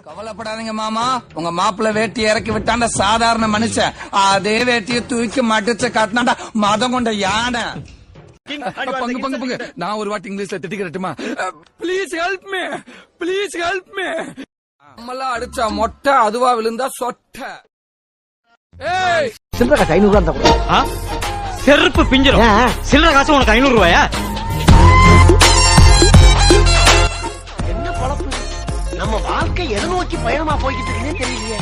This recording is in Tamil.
கவலைப்படாதீங்க மாமா, உங்க மாப்பிள்ள வேட்டி இறக்கி விட்டாண்ட சாதாரண மனுஷன், அதே வேட்டியை தூக்கி மடிச்சு காட்டினாண்டா மதம் கொண்ட யானை. பங்கு பங்கு பங்கு நான் ஒரு வாட்டி இங்கிலீஷ்ல திட்டிக்கிறட்டுமா? Please help me, please help me. நம்மளாம் அடிச்சா மொட்டை, அதுவா விழுந்தா சொட்ட. ஏய் சில்லற காசு 500 ரூபா கூட செருப்பு பிஞ்சிரும். சில்லற காசு உனக்கு 500 ரூபாயா? என்ன பொழப்பு? நம்ம வாழ்க்கை எதை நோக்கி பயணமா போய்கிட்டு இருக்குன்னே தெரியலையே.